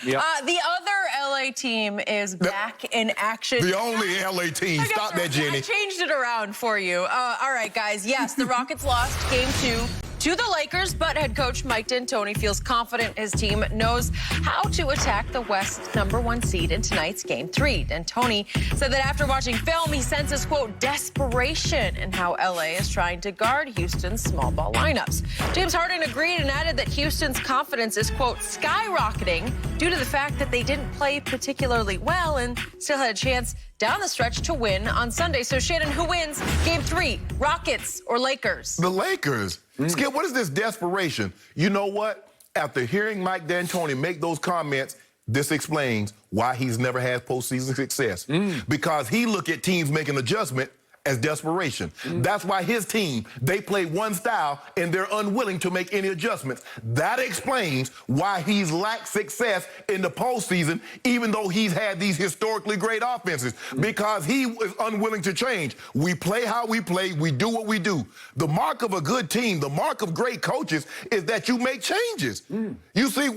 Yep. The other LA team is back in action. The only LA team. Stop that, Jenny. I changed it around for you. All right, guys. Yes, the Rockets lost Game 2 to the Lakers, but head coach Mike D'Antoni feels confident his team knows how to attack the West #1 seed in tonight's Game 3. D'Antoni said that after watching film, he senses, quote, desperation in how LA is trying to guard Houston's small ball lineups. James Harden agreed and added that Houston's confidence is, quote, skyrocketing due to the fact that they didn't play particularly well and still had a chance down the stretch to win on Sunday. So, Shannon, who wins Game 3, Rockets or Lakers? The Lakers. Skip, what is this desperation? You know what? After hearing Mike D'Antoni make those comments, this explains why he's never had postseason success. Because he look at teams making adjustment as desperation. That's why his team, they play one style and they're unwilling to make any adjustments. That explains why he's lacked success in the postseason, even though he's had these historically great offenses, because he was unwilling to change. We play how we play, we do what we do. The mark of a good team, the mark of great coaches is that you make changes. You see,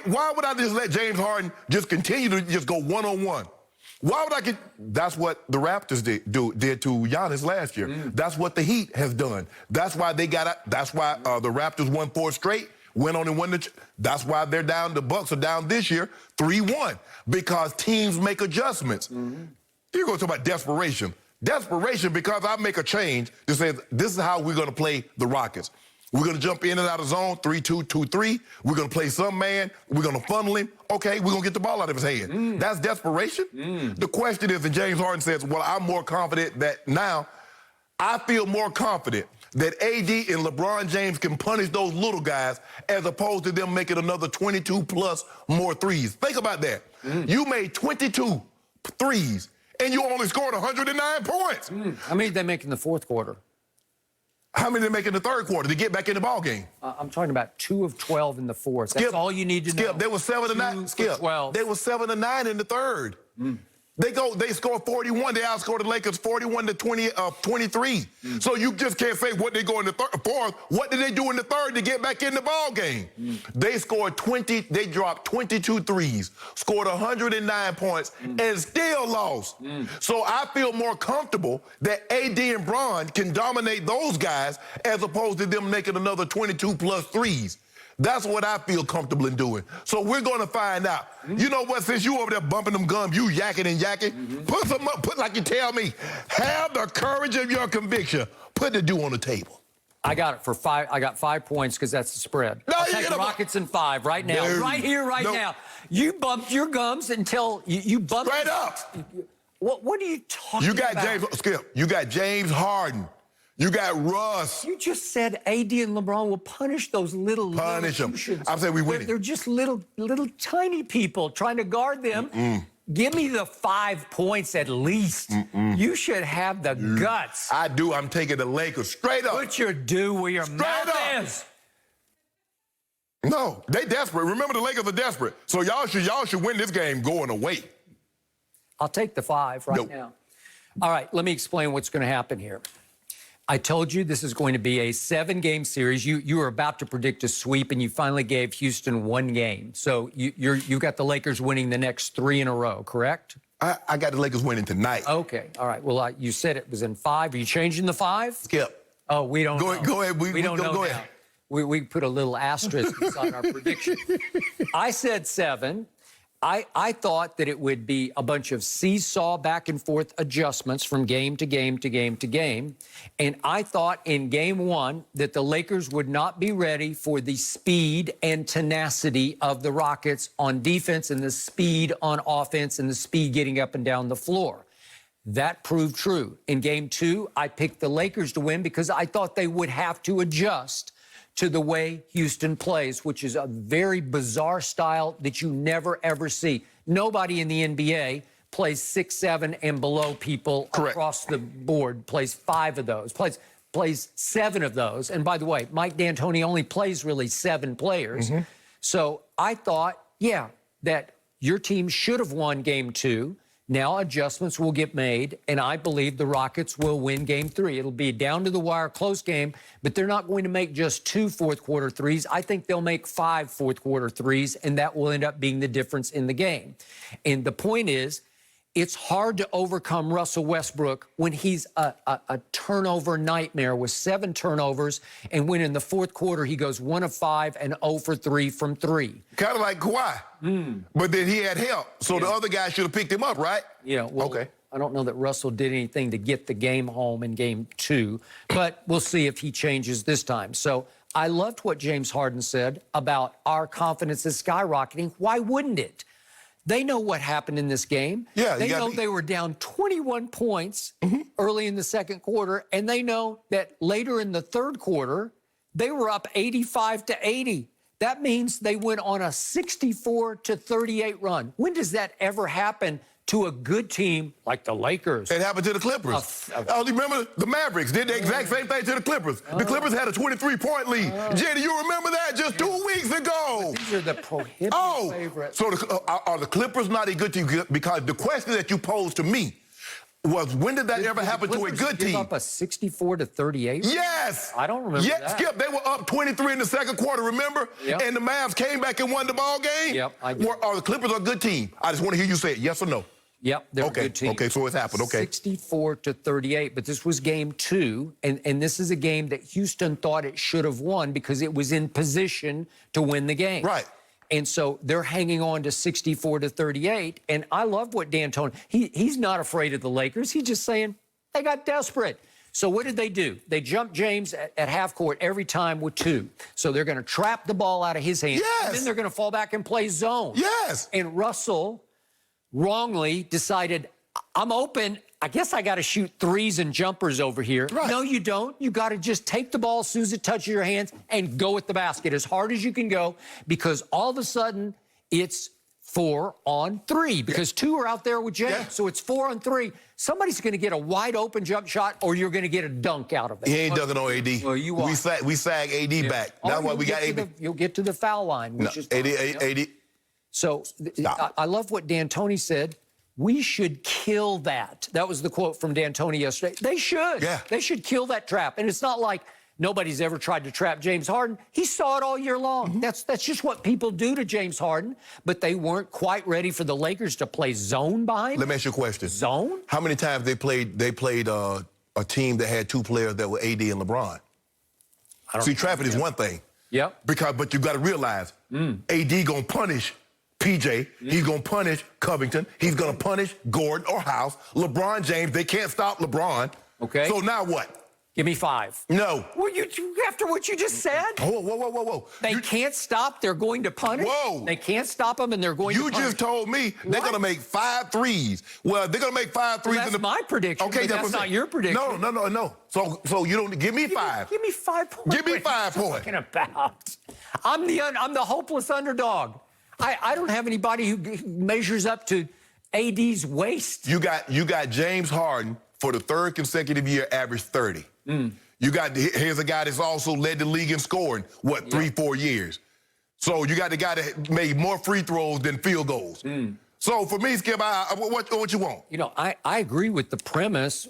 why would I just let James Harden just continue to just go one-on-one? Why would I get? That's what the Raptors did to Giannis last year. That's what the Heat has done. That's why they got. That's why the Raptors won 4 straight. Went on and won that's why they're down. The Bucks are down this year 3-1 because teams make adjustments. You're going to talk about desperation. Desperation because I make a change that says this is how we're going to play the Rockets. We're going to jump in and out of zone, 3-2, 2-3. We're going to play some man. We're going to funnel him. Okay, we're going to get the ball out of his hand. That's desperation. The question is, and James Harden says, well, I'm more confident that now, I feel more confident that AD and LeBron James can punish those little guys as opposed to them making another 22 plus more threes. Think about that. You made 22 threes, and you only scored 109 points. How many did they make in the fourth quarter? How many did they make in the third quarter to get back in the ball game? I'm talking about 2 of 12 in the fourth. That's all you need to know. Skip, they were 7 to 9. Skip, 12. They were 7 to 9 in the third. They scored 41. They outscored the Lakers 41 to 23. So you just can't say what they go in the fourth. What did they do in the third to get back in the ball game? They scored 20. They dropped 22 threes, scored 109 points, and still lost. So I feel more comfortable that AD and Bron can dominate those guys as opposed to them making another 22 plus threes. That's what I feel comfortable in doing. So we're going to find out. You know what? Since you over there bumping them gums, you yakking and yakking, put some up, put like you tell me. Have the courage of your conviction. Put the dew on the table. I got it for 5. I got 5 points because that's the spread. No, I'll take the Rockets in 5 right now. No. Right here, right now. You bumped your gums until you bumped. Straight up. What are you talking about? You got James Harden. You got Russ. You just said AD and LeBron will punish those little Punish them. I'm saying we win. They're just little tiny people trying to guard them. Give me the 5 points at least. You should have the guts. I do. I'm taking the Lakers straight up. Put your due where your mouth is. No, they desperate. Remember, the Lakers are desperate. So y'all should win this game going away. I'll take the 5 right now. All right, let me explain what's going to happen here. I told you this is going to be a 7-game series. You were about to predict a sweep, and you finally gave Houston 1 game. So you got the Lakers winning the next 3 in a row, correct? I got the Lakers winning tonight. Okay, all right. Well, you said it was in 5. Are you changing the 5? Skip. Oh, we don't know. Go ahead. We don't know go now. ahead. We put a little asterisk beside our prediction. I said 7. I thought that it would be a bunch of seesaw back and forth adjustments from game to game to game to game. And I thought in game 1 that the Lakers would not be ready for the speed and tenacity of the Rockets on defense and the speed on offense and the speed getting up and down the floor. That proved true. In game 2, I picked the Lakers to win because I thought they would have to adjust to the way Houston plays, which is a very bizarre style that you never, ever see. Nobody in the NBA plays 6, 7, and below people across the board, plays 5 of those, plays 7 of those. And by the way, Mike D'Antoni only plays really 7 players. So I thought, yeah, that your team should have won game 2. Now adjustments will get made, and I believe the Rockets will win Game 3. It'll be a down-to-the-wire close game, but they're not going to make just 2 fourth-quarter threes. I think they'll make 5 fourth-quarter threes, and that will end up being the difference in the game. And the point is, it's hard to overcome Russell Westbrook when he's a turnover nightmare with 7 turnovers, and when in the fourth quarter he goes 1 of 5 and 0 for 3 from 3. Kind of like Kawhi. But then he had help, so the other guy should have picked him up, right? Yeah, well, okay. I don't know that Russell did anything to get the game home in Game 2, but we'll see if he changes this time. So I loved what James Harden said about our confidence is skyrocketing. Why wouldn't it? They know what happened in this game. Yeah, they know they were down 21 points early in the second quarter, and they know that later in the third quarter, they were up 85-80. That means they went on a 64-38 run. When does that ever happen to a good team like the Lakers? It happened to the Clippers. Oh, remember the Mavericks did the exact same thing to the Clippers. The Clippers had a 23-point lead. Jay, do you remember that just 2 weeks ago? These are the prohibitive favorites. So are the Clippers not a good team? Because the question that you posed to me was, when did that ever happen to a good team? Give up a 64-38? Yes. I don't remember that. Skip, they were up 23 in the second quarter, remember? Yep. And the Mavs came back and won the ball game? Yep, I do. Are the Clippers a good team? I just want to hear you say it, yes or no. Yep, they're a good team. Okay, so it's happened, okay. 64-38, but this was Game 2, and this is a game that Houston thought it should have won because it was in position to win the game. Right. And so they're hanging on to 64-38, and I love what D'Antoni, he's not afraid of the Lakers. He's just saying they got desperate. So what did they do? They jumped James at half court every time with 2. So they're going to trap the ball out of his hands, and then they're going to fall back and play zone. Yes. And Russell wrongly decided, I'm open. I guess I got to shoot threes and jumpers over here. Right. No, you don't. You got to just take the ball as soon as it touches your hands and go at the basket as hard as you can go, because all of a sudden it's 4 on 3 because 2 are out there with James. Yeah. So it's 4 on 3. Somebody's going to get a wide open jump shot, or you're going to get a dunk out of it. He ain't dunking on AD. Well, you are. We sag AD back. That's why we got AD. You'll get to the foul line, which is fine. AD. So I love what D'Antoni said. We should kill that. That was the quote from D'Antoni yesterday. They should. Yeah. They should kill that trap. And it's not like nobody's ever tried to trap James Harden. He saw it all year long. That's just what people do to James Harden. But they weren't quite ready for the Lakers to play zone behind. Let me ask you a question. Zone? How many times they played a team that had 2 players that were AD and LeBron? See, trapping is one thing. Yep. But you got to realize, AD gonna punish PJ. He's gonna punish Covington. He's gonna punish Gordon or House. LeBron James, they can't stop LeBron. Okay. So now what? Give me 5. No. Well, after what you just said? Whoa. They can't stop. They're going to punish. Whoa. They can't stop them, and they're going to punish. You just told me they're going to make 5 threes. Well, they're going to make 5 threes. That's my prediction, Okay, but that's not your prediction. No. So you don't give me 5. Give me 5 points. Give me 5 points. What are you talking about? I'm the hopeless underdog. I don't have anybody who measures up to AD's waist. You got James Harden for the 3rd consecutive year, averaged 30. Here's a guy that's also led the league in scoring, 3-4 years. So you got the guy that made more free throws than field goals. So for me, Skip, what you want? You know, I agree with the premise.